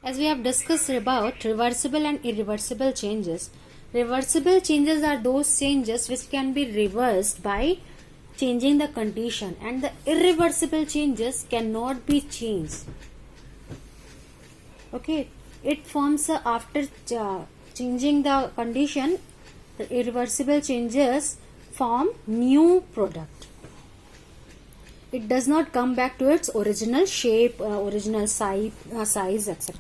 As we have discussed about reversible and irreversible changes, reversible changes are those changes which can be reversed by changing the condition, and the irreversible changes cannot be changed. Okay, it forms after changing the condition, the irreversible changes form new product. It does not come back to its original shape, original size, etc.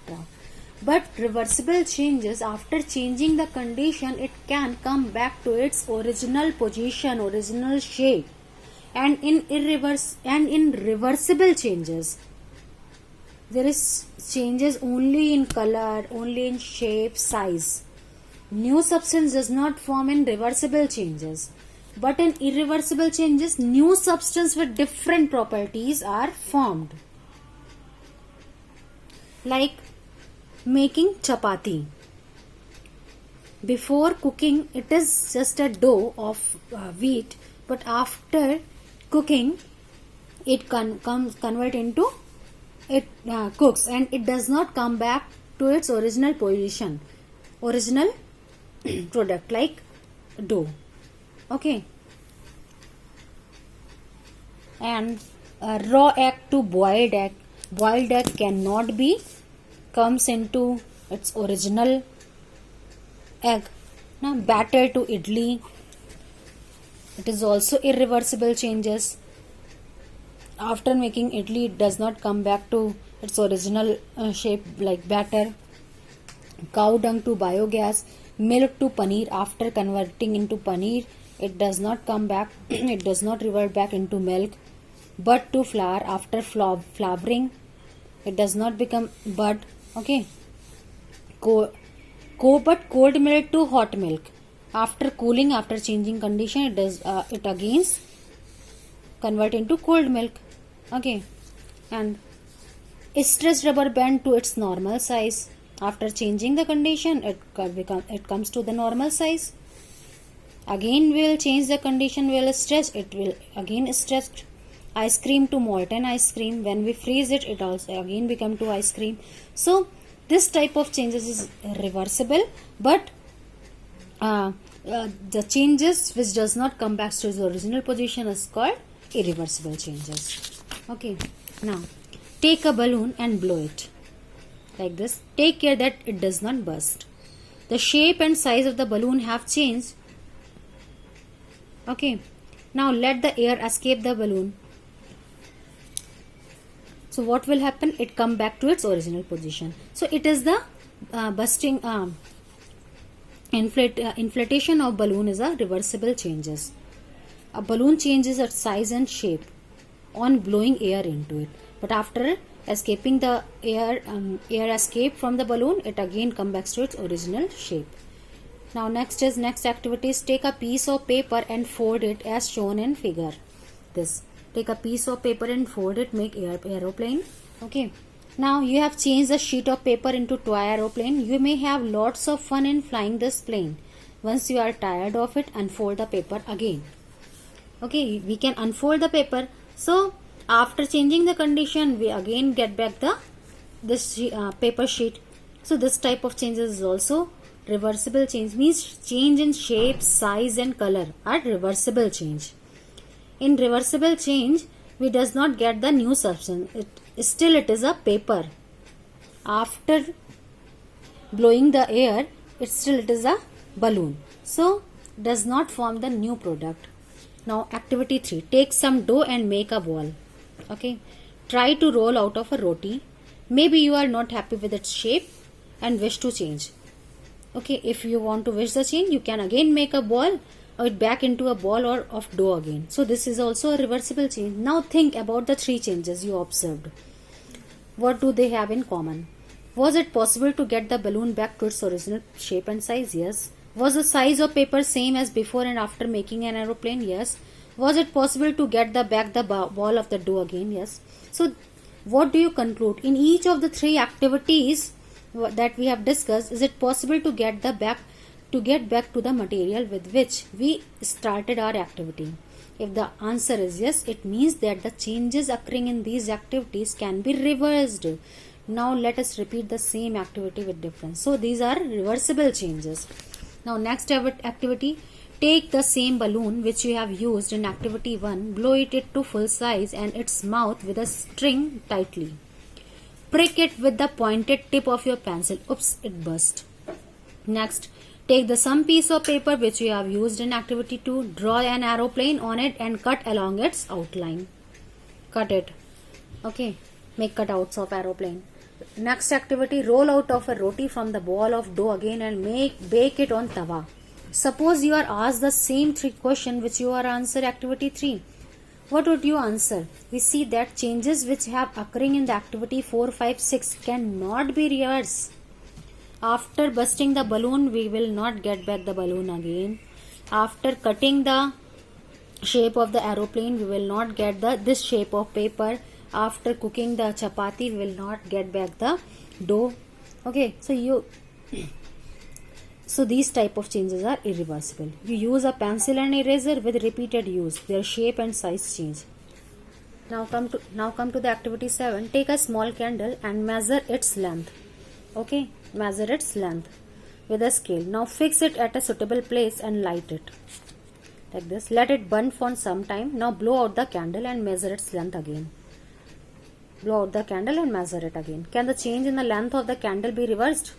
But reversible changes, after changing the condition, it can come back to its original position, original shape. And in reversible changes, there is changes only in color, only in shape, size. New substance does not form in reversible changes. But in irreversible changes, new substance with different properties are formed. Like making chapati. Before cooking, it is just a dough of wheat, but after cooking, it convert into, it cooks, and it does not come back to its original position, original product like dough. Okay, and raw egg to boiled egg cannot be comes into its original egg. Now batter to idli, it is also irreversible changes. After making idli, it does not come back to its original shape like batter. Cow dung to biogas, milk to paneer, after converting into paneer, it does not come back, it does not revert back into milk. Bud to flour, after flowering, it does not become bud. Okay. But cold milk to hot milk, after cooling, after changing condition, it does it again convert into cold milk. Okay. And stretched rubber band to its normal size, after changing the condition, it comes to the normal size. Again we will change the condition, we will stretch, it will again stretch. Ice cream to molten ice cream, when we freeze it, it also again become to ice cream. So this type of changes is reversible, but the changes which does not come back to the original position is called irreversible changes. Okay, now take a balloon and blow it like this. Take care that it does not burst. The shape and size of the balloon have changed. Okay, now let the air escape the balloon. So what will happen? It come back to its original position. So it is the bursting, inflation of balloon is a reversible changes. A balloon changes its size and shape on blowing air into it, but after escaping the air escape from the balloon, it again comes back to its original shape. Now next activity is take a piece of paper and fold it as shown in figure. This, take a piece of paper and fold it, make aeroplane. Okay, now you have changed the sheet of paper into toy aeroplane. You may have lots of fun in flying this plane. Once you are tired of it, unfold the paper again. Okay, we can unfold the paper. So after changing the condition, we again get back this paper sheet. So this type of changes is also reversible change, means change in shape, size and color are reversible change. In reversible change, we does not get the new substance. It is a paper. After blowing the air, it is a balloon. So does not form the new product. Now activity 3, take some dough and make a ball. Okay, try to roll out of a roti. Maybe you are not happy with its shape and wish to change. Okay, if you want to wish the change, you can again make a ball or back into a ball or of dough again. So this is also a reversible change. Now think about the 3 changes you observed. What do they have in common? Was it possible to get the balloon back to its original shape and size? Yes. Was the size of paper same as before and after making an aeroplane? Yes. Was it possible to get the ball of the dough again? Yes. So what do you conclude? In each of the 3 activities that we have discussed, is it possible to get back to the material with which we started our activity? If the answer is yes, it means that the changes occurring in these activities can be reversed Now let us repeat the same activity with difference. So these are reversible changes. Now next activity, take the same balloon which you have used in activity 1, blow it to full size and its mouth with a string tightly. Prick it with the pointed tip of your pencil. Oops, it burst. Next, take the same piece of paper which you have used in activity 2, draw an aeroplane on it and cut along its outline. Cut it. Okay, make cutouts of aeroplane. Next activity, roll out of a roti from the ball of dough again and bake it on tawa. Suppose you are asked the same 3 questions which you are answer activity 3. What would you answer? We see that changes which have occurring in the activity 4, 5, 6 cannot be reversed. After busting the balloon, we will not get back the balloon again. After cutting the shape of the aeroplane, we will not get this shape of paper. After cooking the chapati, we will not get back the dough. Okay, so these type of changes are irreversible. You use a pencil and eraser with repeated use. Their shape and size change. Now come to the activity 7. Take a small candle and measure its length. Okay, measure its length with a scale. Now fix it at a suitable place and light it. Like this. Let it burn for some time. Now blow out the candle and measure its length again. Blow out the candle and measure it again. Can the change in the length of the candle be reversed?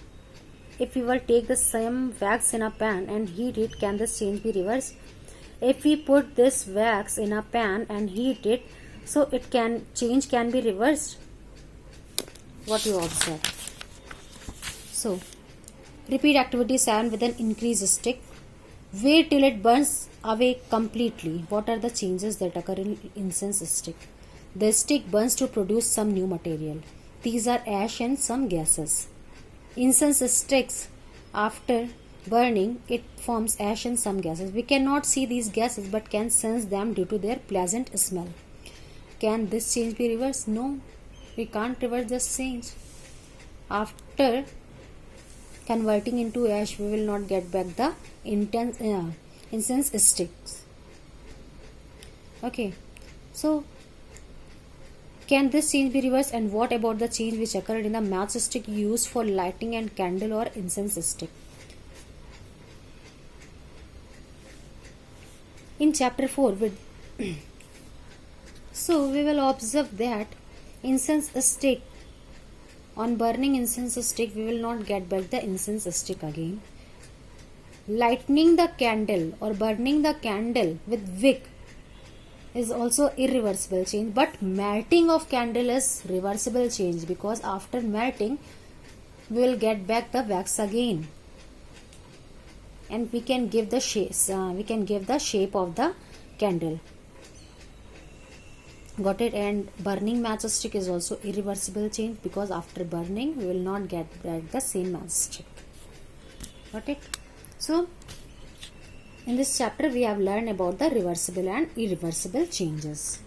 If we will take the same wax in a pan and heat it, can this change be reversed? If we put this wax in a pan and heat it, so change can be reversed. What you observe? So, repeat activity 7 with an increased stick. Wait till it burns away completely. What are the changes that occur in incense stick? The stick burns to produce some new material. These are ash and some gases. Incense sticks, after burning, it forms ash and some gases. We cannot see these gases but can sense them due to their pleasant smell. Can this change be reversed? No, we can't reverse this change. After converting into ash, we will not get back the incense sticks. Okay, so can this change be reversed, and what about the change which occurred in the matchstick used for lighting and candle or incense stick? In chapter 4, so we will observe that incense stick, on burning incense stick, we will not get back the incense stick again. Lighting the candle or burning the candle with wick is also irreversible change, but melting of candle is reversible change, because after melting we will get back the wax again and we can give the shape of the candle. Got it? And burning matchstick is also irreversible change, because after burning we will not get back the same matchstick. Got it? So in this chapter we have learned about the reversible and irreversible changes.